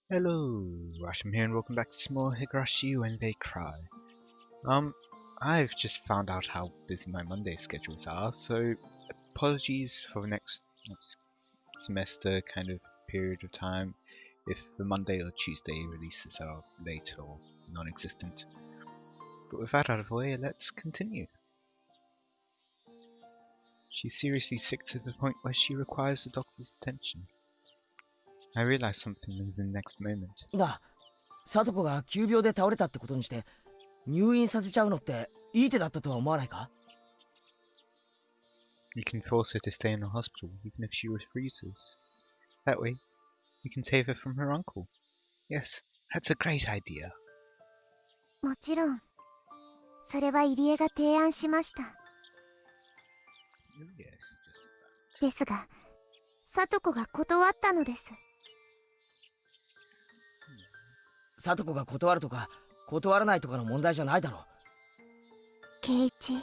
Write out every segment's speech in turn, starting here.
Hello, Watem here and welcome back to some more Higurashi When They Cry. I've just found out how busy my Monday schedules are, so apologies for the next semester kind of period of time if the Monday or Tuesday releases are late or non-existent. But with that out of the way, let's continue. She's seriously sick to the point where she requires the doctor's attention. I realize something in the next moment. サトコが急病で倒れたってことにして入院させちゃうのっていい手だったとは思わないか? You can force her to stay in the hospital even if she refuses. That way, you can save her from her uncle. Yes, that's a great idea. もちろん、それは入江が提案しました。ですが、サトコが断ったのです。サトコが断るとか断らないとかの問題じゃないだろう。圭一。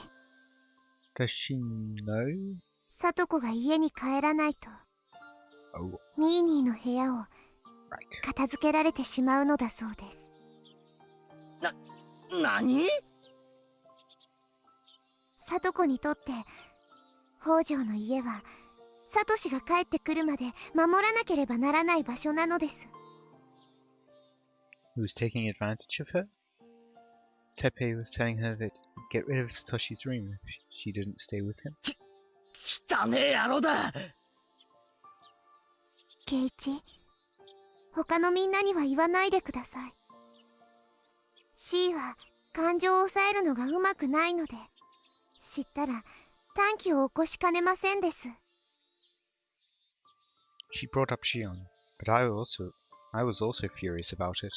Does she know? サトコが家に帰らないと、ミーニーの部屋を片付けられてしまうのだそうです。何？サトコにとって北条の家はサトシが帰ってくるまで守らなければならない場所なのです。Who was taking advantage of her? Teppei was telling her that he'd get rid of Satoshi's room if she didn't stay with him. 汚ねえ野郎だ。圭一、他のみんなには言わないでください。C は感情を抑えるのがうまくないので、知ったら短気を起こしかねませんです。She brought up Shion, but I was also furious about it.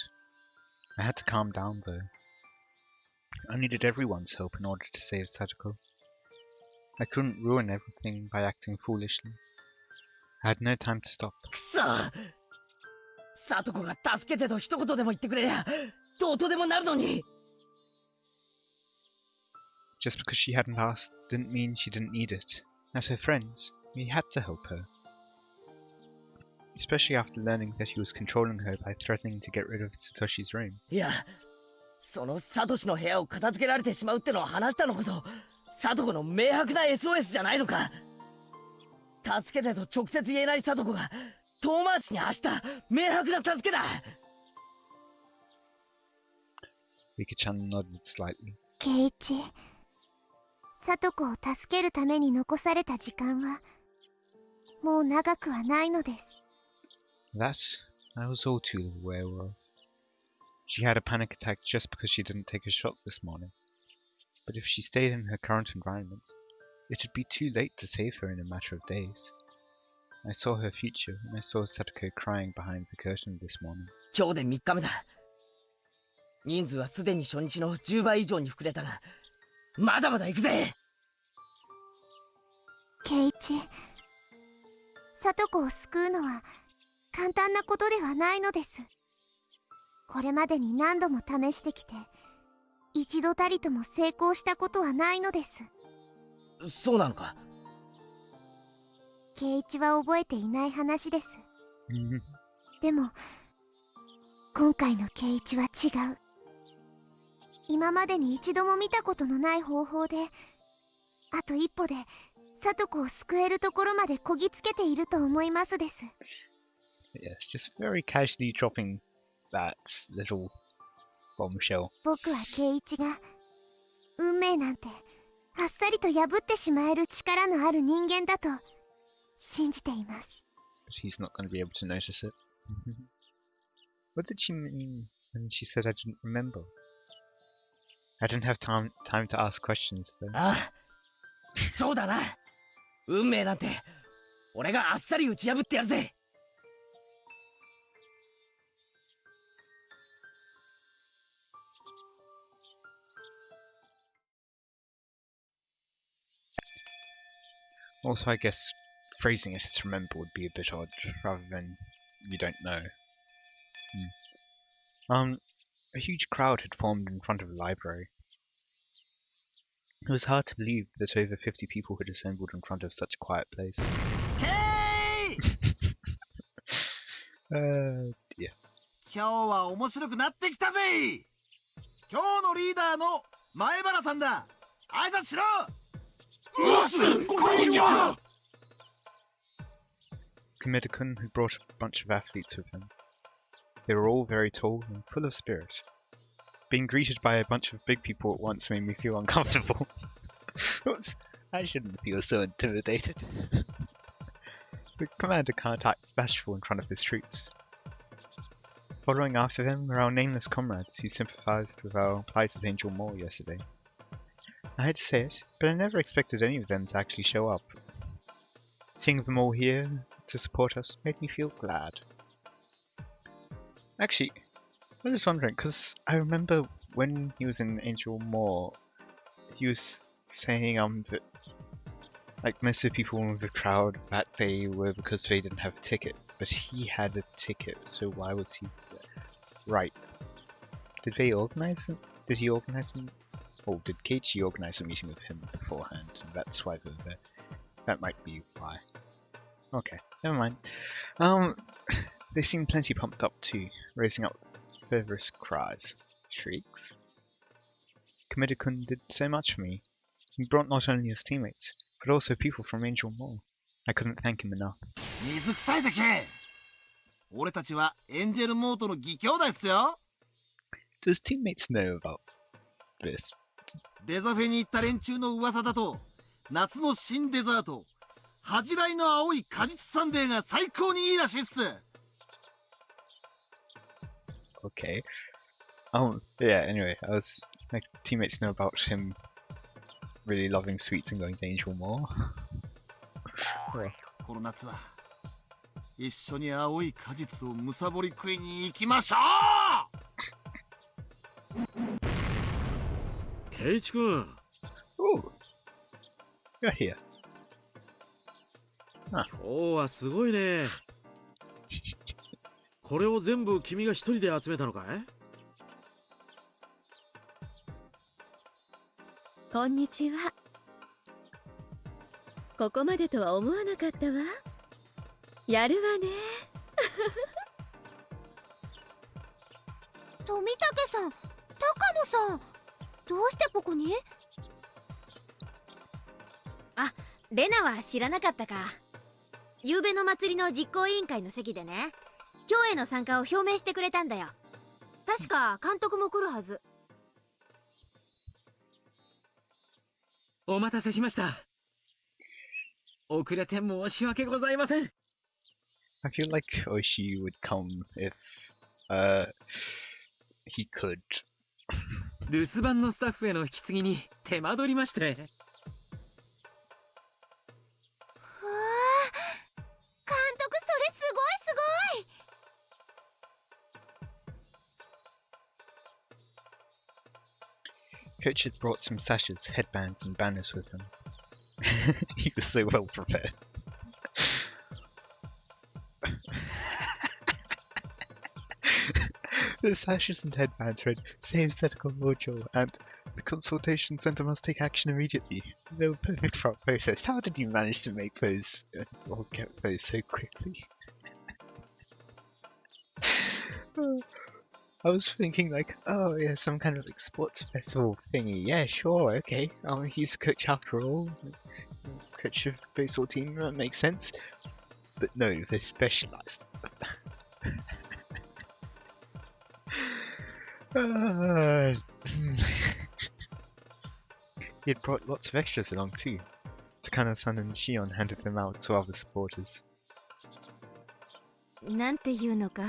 I had to calm down though. I needed everyone's help in order to save Sadako. I couldn't ruin everything by acting foolishly. I had no time to stop. くそ！サトコが助けてと一言でも言ってくれりゃどうとでもなるのに。Just because she hadn't asked didn't mean she didn't need it. As her friends, we had to help her. Especially after learning that he was controlling her by threatening to get rid of Satoshi's room. いや、そのサトシの部屋を片付けられてしまうってのを話したのこそサトコの明白な SOS じゃないのか。助けてと直接言えないサトコが遠回しに明日明白な助けだ。Rika-chan nodded slightly. 圭一、サトコを助けるために残された時間はもう長くはないのです。That I was all too aware of. She had a panic attack just because she didn't take a shot this morning. But if she stayed in her current environment, it would be too late to save her in a matter of days. I saw her future and I saw Sadako crying behind the curtain this morning. 今日で3日目だ。人数はすでに初日の10倍以上に膨れたが、まだまだ行くぜ。圭一、サトコを救うのは簡単なことではないのです。これまでに何度も試してきて、一度たりとも成功したことはないのです。そうなのか。圭一は覚えていない話です。でも、今回の圭一は違う。今までに一度も見たことのない方法で、あと一歩でサトコを救えるところまでこぎつけていると思いますです。Yes, just very casually dropping that little bombshell. 僕は圭一が運命なんてあっさりと破ってしまえる力のある人間だと信じています。But he's not going to be able to notice it. What did she mean when she said I didn't remember? I didn't have time to ask questions though. ああ、そうだな。運命なんて俺があっさり打ち破ってやるぜ。Also, I guess phrasing as to remember would be a bit odd, rather than you don't know. A huge crowd had formed in front of the library. It was hard to believe that over 50 people had assembled in front of such a quiet place. Hey! Yeah. 今日は面白くなってきたぜ。今日のリーダーの前原さんだ。挨拶しろ。こんにちは。Kumeda-kun had brought a bunch of athletes with him. They were all very tall and full of spirit. Being greeted by a bunch of big people at once made me feel uncomfortable. Oops, I shouldn't feel so intimidated. The commander can't act bashful in front of his troops. Following after them were our nameless comrades who sympathized with our plight at Angel Moore yesterday. I hate to say it, but I never expected any of them to actually show up. Seeing them all here to support us made me feel glad. Actually, I was wondering, because I remember when he was in Angel Moore, he was saying that like most of the people in the crowd that day were because they didn't have a ticket, but he had a ticket, so why was he there? Right. Did they organize them? Did he organize them? Or did Keiichi organize a meeting with him beforehand? And that's why they were there. That might be why. Okay, never mind. They seemed plenty pumped up too, raising up fervorous cries. Shrieks? Kumeda-kun did so much for me. He brought not only his teammates, but also people from Angel Moore. I couldn't thank him enough. 水臭いぜ、ケイ。俺たちはエンジェルモートの義兄弟っすよ。Does teammates know about this? デザフェに行った連中の噂だと、夏の新デザート、恥じらいの青い果実サンデーが最高にいいらしいっす。Okay. Yeah, anyway, like, teammates know about him really loving sweets and going to Angel Moore. この夏は一緒に青い果実をむさぼり食いに行きましょう。ケイチ君。Oh, you're here. 今日はすごいね。これを全部君が一人で集めたのかい？こんにちは。ここまでとは思わなかったわ。やるわね。富武さん、高野さん、どうしてここに？あ、レナは知らなかったか。昨べの祭りの実行委員会の席でね、今日への参加を表明してくれたんだよ。確か監督も来るはず。お待たせしました。遅れて申し訳ございません。I feel like Oishi would come if, he could. 留守番のスタッフへの引き継ぎに手間取りまして。わあ、監督それすごいすごい。Coach had brought some sashes, headbands, and banners with him. He was so well prepared. The sashes and headbands read, "Save Setiko Mojo," and "The consultation center must take action immediately." They were perfect for our process. How did you manage to make those, or get those so quickly? I was thinking like, oh yeah, some kind of like sports festival thingy. Yeah, sure, okay. He's coach after all. Coach of baseball team, that makes sense. But no, they're specialized. He had brought lots of extras along too. Takano-san and Shion handed them out to other supporters. なんていうのか、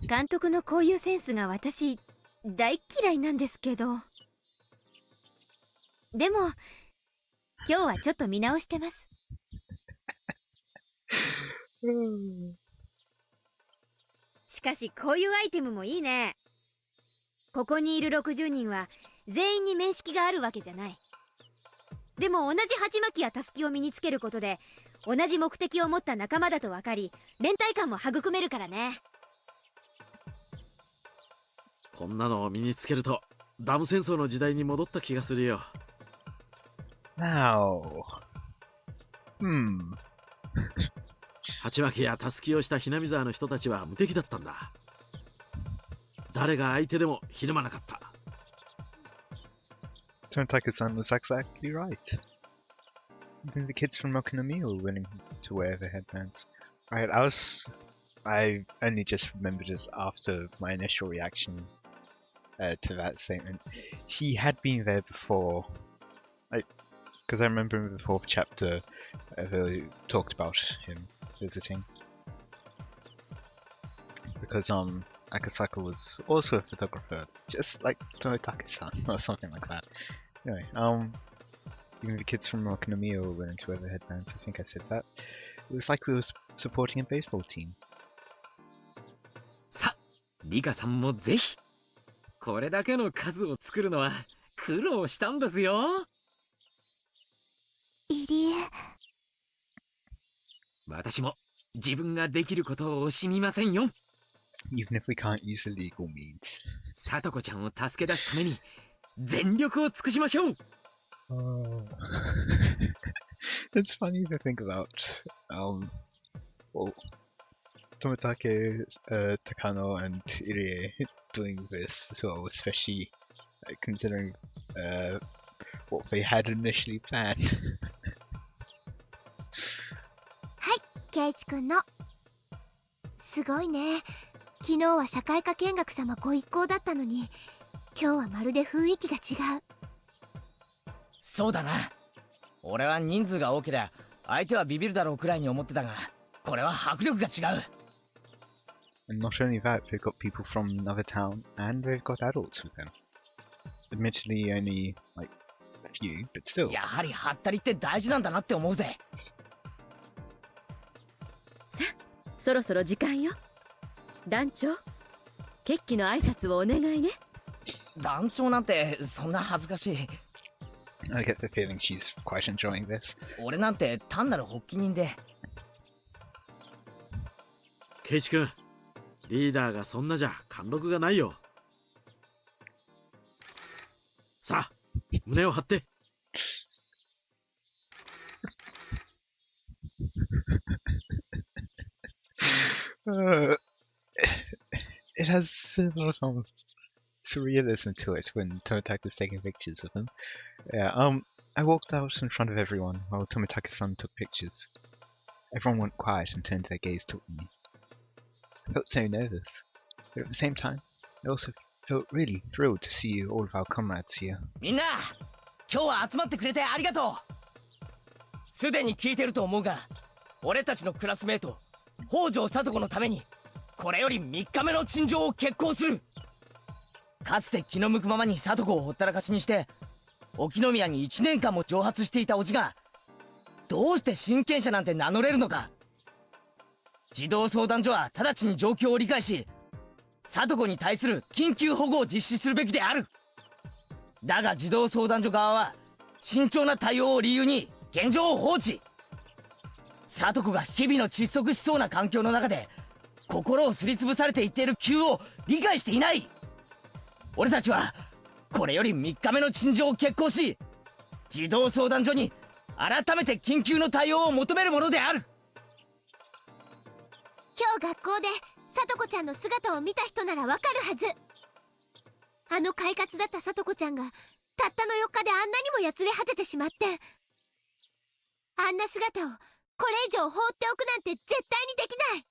監督のこういうセンスが私大嫌いなんですけど。でも今日はちょっと見直してます。しかしこういうアイテムもいいね。ここにいる60人は全員に面識があるわけじゃない。でも同じ鉢巻きやタスキを身につけることで同じ目的を持った仲間だと分かり、連帯感も育めるからね。こんなのを身につけるとダム戦争の時代に戻った気がするよ。Now. 鉢巻きやタスキをしたひなみ沢の人たちは無敵だったんだ。誰が相手でもひるまなかった。 Tomitaka-san was exactly right. Even the kids from Mokunomiya were willing to wear the headbands. Right, I only just remembered it after my initial reaction to that statement. He had been there before, because I remember in the 4th chapter they talked about him visiting. Because Akasaka was also a photographer, just like Tomitaka-san or something like that. Anyway, even the kids from Mokunomiya were willing to wear the headbands. I think I said that. It was like we were supporting a baseball team. さ、リカさんもぜひ。これだけの数を作るのは苦労したんですよ。いりえ。私も自分ができることを惜しみませんよ。Even if we can't use the legal means. さとこちゃんを助け出すために全力を尽くしましょう。Oh. It's funny to think about, well, Tomitake, Takano, and Irie doing this as well, especially considering what they had initially planned. はい、ケイチくんの。すごいね。昨日は社会科見学様ご一行だったのに、今日はまるで雰囲気が違う。そうだな。俺は人数が多けりゃ相手はビビるだろうくらいに思ってたが、これは迫力が違う。And not only that, they've got people from another town, and they've got adults with them. Admittedly, only like a few, but still. やはりハッタリって大事なんだなって思うぜ。さあ、そろそろ時間よ。団長、決起の挨拶をお願いね。団長なんてそんな恥ずかしい。I get the feeling she's quite enjoying this. 俺なんて単なる発起人で。ケイチ君、リーダーがそんなじゃ貫禄がないよ。さあ、胸を張って。It has a lot of surrealism to it when Tomitaka's taking pictures of them. Yeah, I walked out in front of everyone while Tomitaka-san took pictures. Everyone went quiet and turned their gaze toward me. I felt so nervous, but at the same time, I also felt really thrilled to see all of our comrades here. みんな、今日は集まってくれてありがとう。すでに聞いてると思うが、俺たちのクラスメート、北条聡子のために、これより3日目の陳情を決行する。かつて気の向くままに聡子をほったらかしにして、沖宮に1年間も蒸発していた叔父が、どうして親権者なんて名乗れるのか。児童相談所は直ちに状況を理解し、聡子に対する緊急保護を実施するべきである。だが児童相談所側は慎重な対応を理由に現状を放置。聡子が日々の窒息しそうな環境の中で心をすりつぶされていっている急を理解していない。俺たちはこれより3日目の陳情を決行し、児童相談所に改めて緊急の対応を求めるものである。今日学校で聡子ちゃんの姿を見た人ならわかるはず。あの快活だった聡子ちゃんがたったの4日であんなにもやつれ果ててしまって、あんな姿をこれ以上放っておくなんて絶対にできない。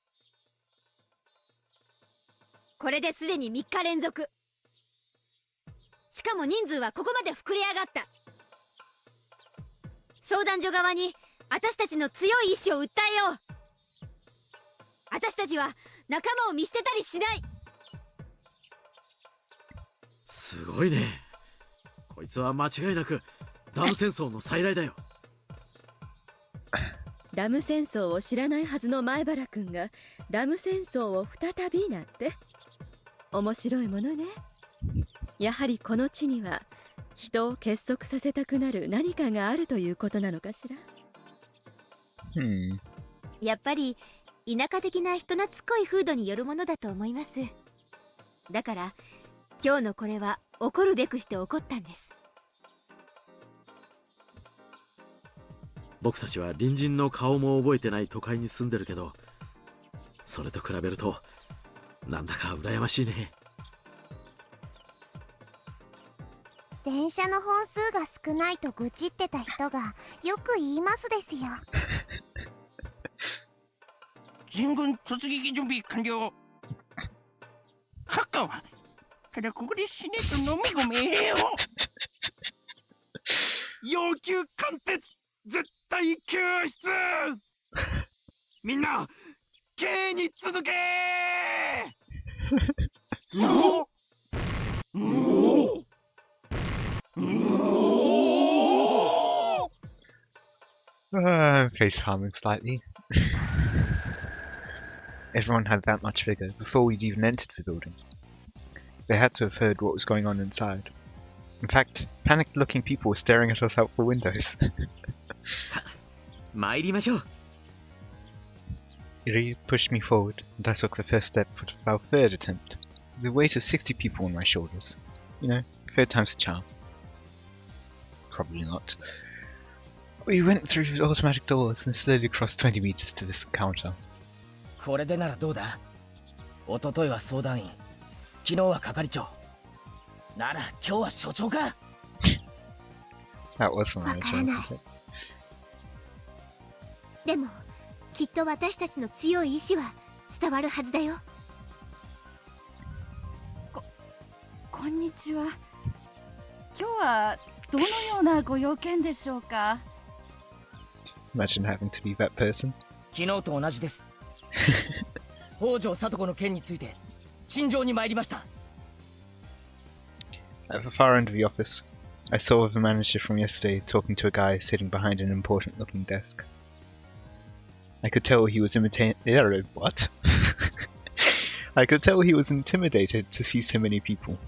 これですでに3日連続。しかも人数はここまで膨れ上がった。相談所側に私たちの強い意志を訴えよう。私たちは仲間を見捨てたりしない。すごいね。こいつは間違いなくダム戦争の再来だよ。ダム戦争を知らないはずの前原くんがダム戦争を再びなんて面白いものね。やはりこの地には人を結束させたくなる何かがあるということなのかしら。やっぱり田舎的な人懐っこい風土によるものだと思います。だから今日のこれは起こるべくして起こったんです。僕たちは隣人の顔も覚えてない都会に住んでるけど、それと比べるとなんだか羨ましいね。電車の本数が少ないと愚痴ってた人がよく言いますですよ。人軍突撃準備完了。ハッカーはただここで死ねと飲み込めよ。要求貫徹、絶対救出。みんな K に続け。I'm face palming slightly. Everyone had that much vigor before we'd even entered the building. They had to have heard what was going on inside. In fact, panicked-looking people were staring at us out the windows. さあ、参りましょう。Iri pushed me forward, and I took the first step of our third attempt, with the weight of 60 people on my shoulders. You know, third time's the charm. Probably not. We went through the automatic doors and slowly crossed 20 meters to this counter. これでならどうだ。一昨日は相談員、昨日は係長。なら今日は所長か。That was one of my choices. でもきっと私たちの強い意志は伝わるはずだよ。こんにちは。今日はどのようなご用件でしょうか。 Imagine having to be that person. 昨日と同じです。北条聡子の件について陳情に参りました。 At the far end of the office, I saw the manager from yesterday talking to a guy sitting behind an important-looking desk. I could tell he was What? I could tell he was intimidated to see so many people.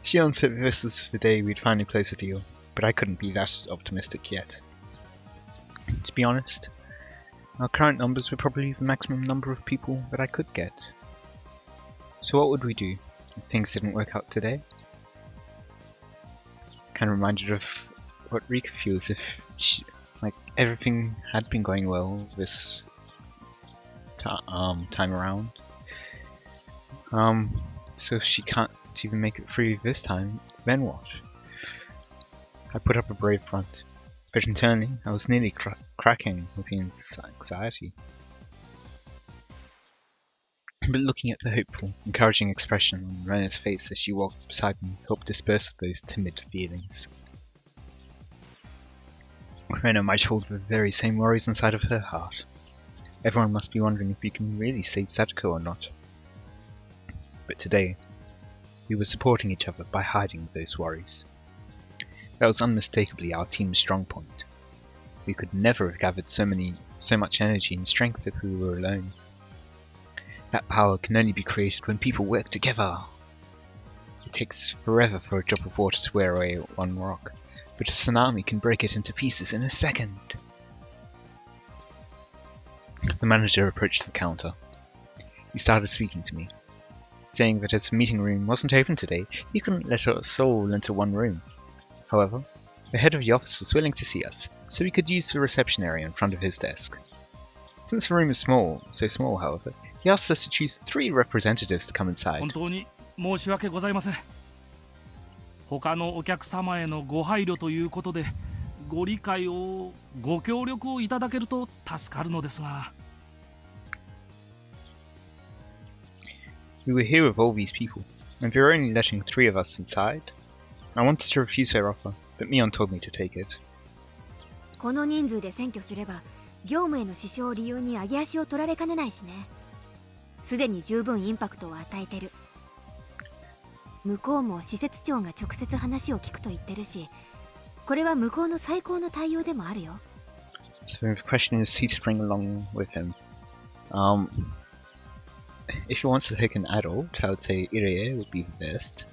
Shion said this was the day we'd finally close a deal, but I couldn't be that optimistic yet. To be honest, our current numbers were probably the maximum number of people that I could get. So what would we do if things didn't work out today? Kind of reminded of what Rika feels if everything had been going well this time around. So if she can't even make it through this time, then what? I put up a brave front, but internally I was nearly cracking with the anxiety. But looking at the hopeful, encouraging expression on Rena's face as she walked beside me helped disperse those timid feelings. Rena might hold the very same worries inside of her heart. Everyone must be wondering if we can really save Satoko or not. But today, we were supporting each other by hiding those worries. That was unmistakably our team's strong point. We could never have gathered so much energy and strength if we were alone. That power can only be created when people work together. It takes forever for a drop of water to wear away one rock, but a tsunami can break it into pieces in a second. The manager approached the counter. He started speaking to me, saying that as the meeting room wasn't open today, he couldn't let us all into one room. However, the head of the office was willing to see us, so we could use the reception area in front of his desk. Since the room is so small, however, he asked us to choose 3 representatives to come inside. 本当に申し訳ございません。他のお客様へのご配慮ということで、ご理解をご協力をいただけると助かるのですが。We were here with all these people, and they were only letting 3 of us inside. I wanted to refuse their offer, but Mion told me to take it. この人数で占拠すれば業務への支障を理由に上げ足を取られかねないしね。すでに十分インパクトを与えてる。向こうも施設長が直接話を聞くと言ってるし、これは向こうの最高の対応でもあるよ。So the question is who to bring along with him. If he wants to take an adult, I would say Irie would be the best.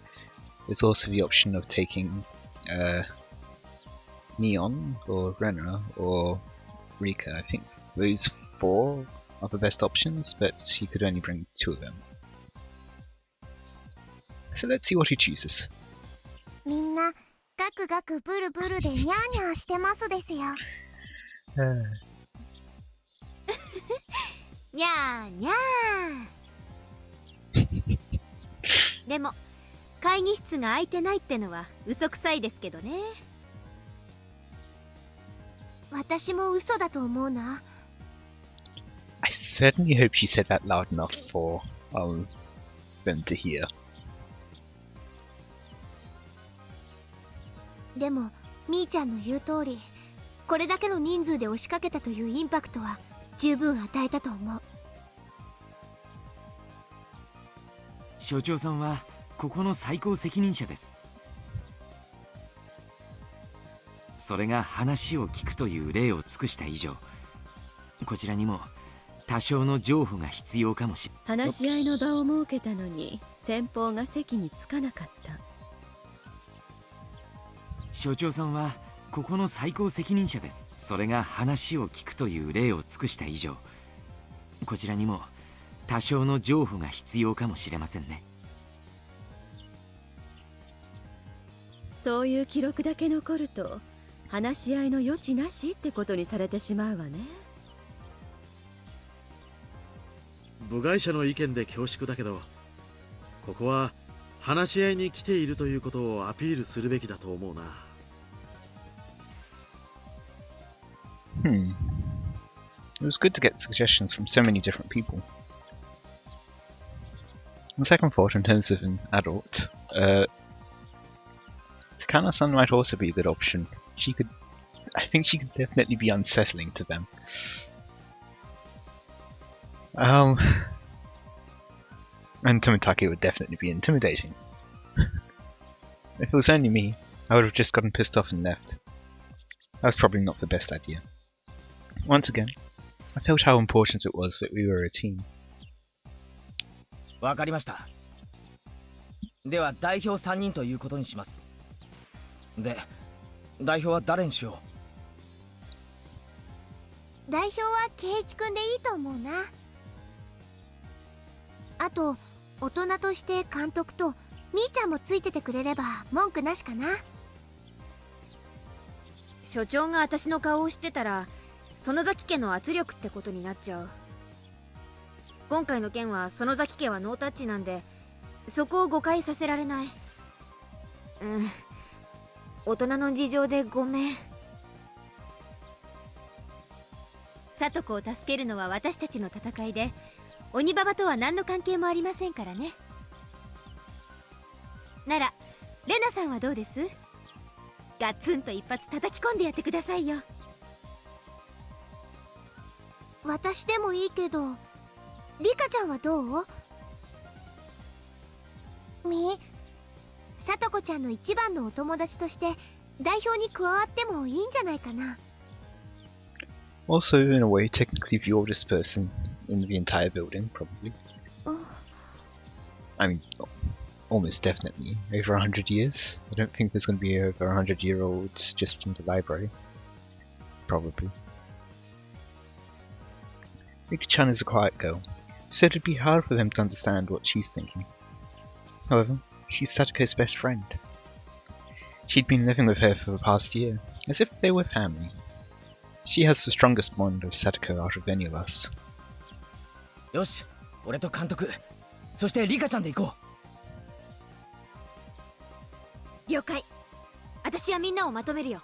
There's also the option of taking Neon or Rena or Rika. I think those 4 are the best options, but he could only bring 2 of them. So let's see what he chooses. みんなガクガクブルブルでニャーニャーしてますですよ。にゃーにゃーでも会議室が空いてないってのは嘘くさいですけどね。私も嘘だと思うな。I certainly hope she said that loud enough for them to hear. でもみーちゃんの言う通り、これだけの人数で押しかけたというインパクトは十分与えたと思う。所長さんはここの最高責任者です。それが話を聞くという例を尽くした以上、こちらにも多少の譲歩が必要かもしれない。話し合いの場を設けたのに先方が席に着かなかった。所長さんはここの最高責任者です。それが話を聞くという例を尽くした以上、こちらにも多少の譲歩が必要かもしれませんね。そういう記録だけ残ると話し合いの余地なしってことにされてしまうわね。部外者の意見で恐縮だけど、ここは話し合いに来ているということをアピールするべきだと思うな。It was good to get suggestions from so many different people. On second thought, in terms of an adult, Takana-san might also be a good option. I think she could definitely be unsettling to them. And Tomitake would definitely be intimidating. If it was only me, I would have just gotten pissed off and left. That was probably not the best idea. Once again, I felt how important it was that we were a team. わかりました。では代表3人ということにします。で、代表は誰にしよう。代表は圭一くんでいいと思うな。あと大人として監督とみーちゃんもついててくれれば文句なしかな。所長が私の顔を知ってたら園崎家の圧力ってことになっちゃう。今回の件は園崎家はノータッチなんで、そこを誤解させられない。大人の事情でごめん。聡子を助けるのは私たちの戦いで、鬼ババとは何の関係もありませんからね。ならレナさんはどうです？ガツンと一発叩き込んでやってくださいよ。私でもいいけど、リカちゃんはどう？聡子ちゃんの一番のお友達として代表に加わってもいいんじゃないかな。Also, in a way, technically the oldest person in the entire building, probably. I mean, almost definitely. Over 100 years? I don't think there's going to be over 100-year-olds just from the library. Probably. Rika-chan is a quiet girl, so it'd be hard for them to understand what she's thinking. However, she's Satoko's best friend. She'd been living with her for the past year, as if they were family. She has the strongest bond with Satoko out of any of us. よし、俺と監督、そしてリカちゃんで行こう。了解。私はみんなをまとめるよ。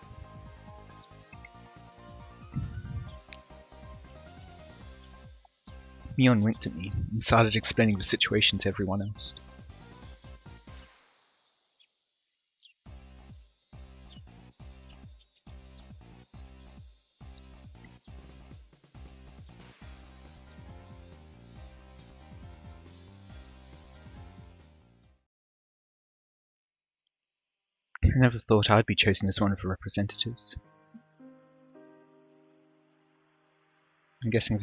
Mion winked at me and started explaining the situation to everyone else. I never thought I'd be chosen as one of the representatives. I'm guessing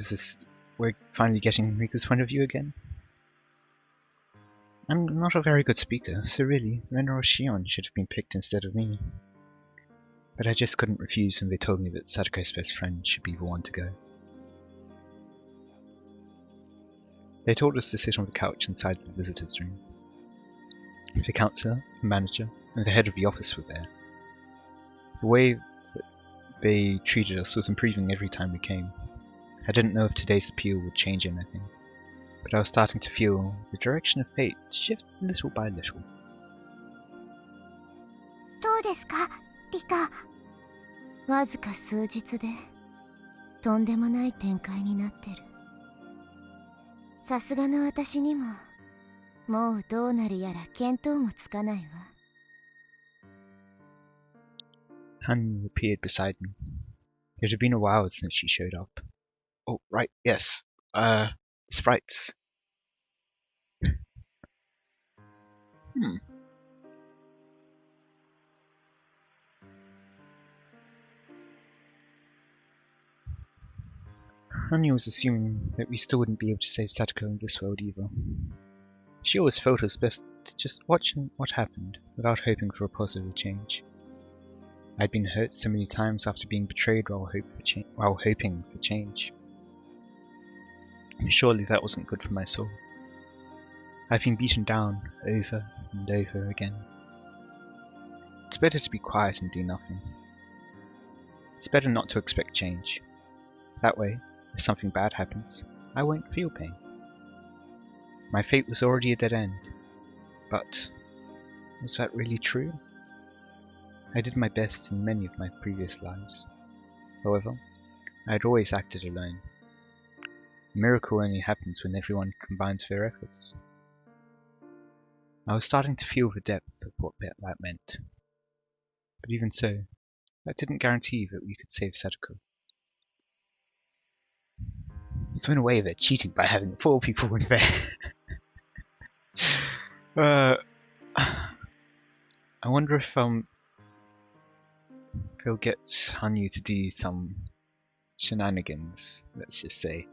we're finally getting Rika's point of view again. I'm not a very good speaker, so really, Minagoroshi should have been picked instead of me. But I just couldn't refuse when they told me that Satoko's best friend should be the one to go. They told us to sit on the couch inside the visitors' room. The counsellor, the manager, and the head of the office were there. The way that they treated us was improving every time we came. I didn't know if today's appeal would change anything, but I was starting to feel the direction of fate shift little by little. どうですかリカ。わずか数日でとんでもない展開になってる。さすがの私にももうどうなるやら見当もつかないわ。Hanyu appeared beside me. It had been a while since she showed up. Oh, right, yes. Sprites. Hanyu was assuming that we still wouldn't be able to save Satoko in this world either. She always felt it was best to just watch what happened without hoping for a positive change. I'd been hurt so many times after being betrayed while hoping for change. Surely that wasn't good for my soul. I've been beaten down over and over again. It's better to be quiet and do nothing. It's better not to expect change. That way, if something bad happens, I won't feel pain. My fate was already a dead end. But was that really true? I did my best in many of my previous lives. However, I had always acted alone. A miracle only happens when everyone combines their efforts. I was starting to feel the depth of what that meant. But even so, that didn't guarantee that we could save Satoko. So in a way, they're cheating by having 4 people in there. I wonder if they'll get Hanyu to do some shenanigans, let's just say.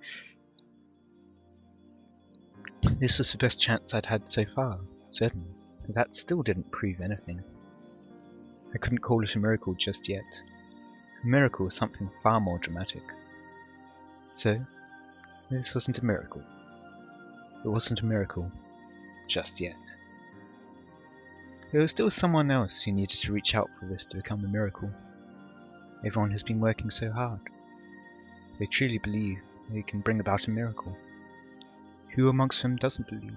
This was the best chance I'd had so far, certainly, but that still didn't prove anything. I couldn't call it a miracle just yet. A miracle was something far more dramatic. So, this wasn't a miracle. It wasn't a miracle just yet. There was still someone else who needed to reach out for this to become a miracle. Everyone has been working so hard. They truly believe they can bring about a miracle. Who amongst them doesn't believe?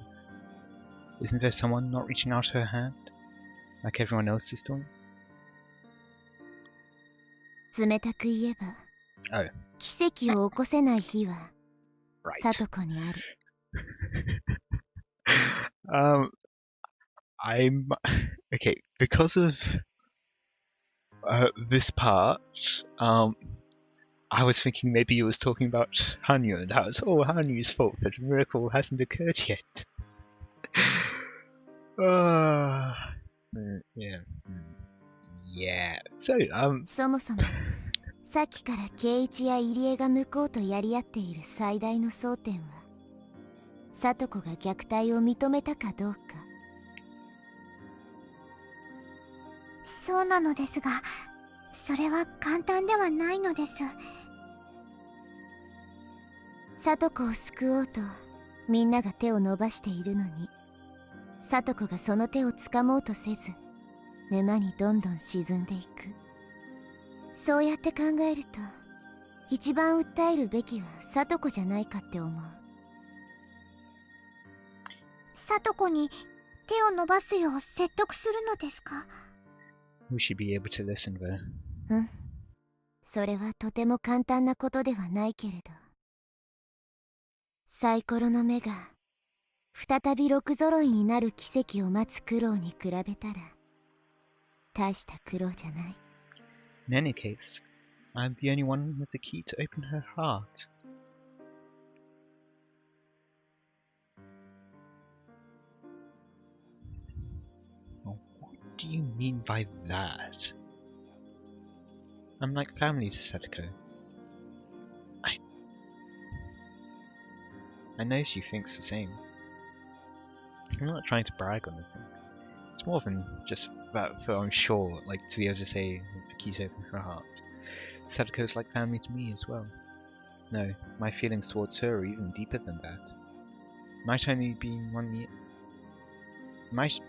Isn't there someone not reaching out her hand, like everyone else is doing? 冷たく言えば、Oh. 奇跡を起こせない日は、Right. さとこにある。I'm okay because of this part. I was thinking maybe you was talking about Hanyu and how it's all Hanyu's fault that a miracle hasn't occurred yet. Yeah. So そもそもさっきから圭一や入江が向こうとやり合っている最大の争点は、聡子が虐待を認めたかどうか。そうなのですが、それは簡単ではないのです。聡子を救おうとみんなが手を伸ばしているのに、聡子がその手を掴もうとせず、沼にどんどん沈んでいく。そうやって考えると、一番訴えるべきは聡子じゃないかって思う。聡子に手を伸ばすよう説得するのですか？ we should be able to listen though. うん。それはとても簡単なことではないけれど。サイコロの目が再び6揃いになる奇跡を待つ苦労に比べたら大した苦労じゃない。In any case, I'm the only one with the key to open her heart. Oh, what do you mean by that? I'm like family to Satoko. I know she thinks the same. I'm not trying to brag on anything. It's more than just that for I'm sure, like, to be able to say the key to open her heart. Satoko's like family to me as well. No, my feelings towards her are even deeper than that. Might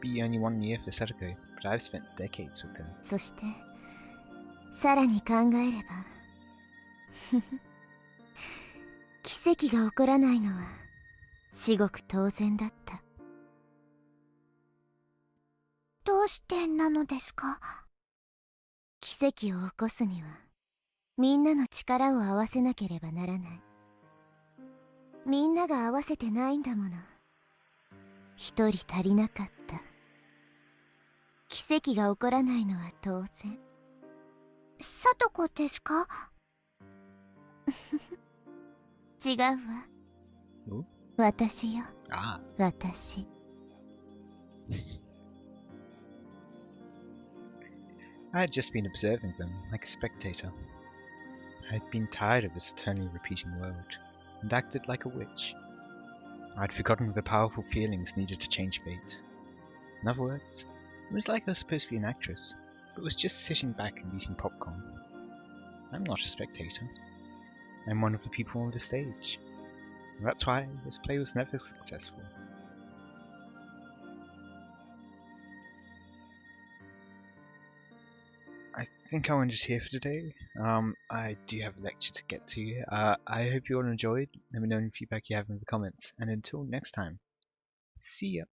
be only 1 year for Satoko, but I've spent decades with her. そして、さらに考えれば、奇跡が起こらないのは至極当然だった。どうしてなのですか？奇跡を起こすにはみんなの力を合わせなければならない。みんなが合わせてないんだもの。一人足りなかった。奇跡が起こらないのは当然。さとこですか？違うわ。私よ。私。I had just been observing them, like a spectator. I had been tired of this eternally repeating world, and acted like a witch. I had forgotten the powerful feelings needed to change fate. In other words, it was like I was supposed to be an actress, but was just sitting back and eating popcorn. I'm not a spectator. I'm one of the people on the stage. And that's why this play was never successful. I think I'll end it here for today. I do have a lecture to get to. I hope you all enjoyed. Let me know any feedback you have in the comments. And until next time, see ya.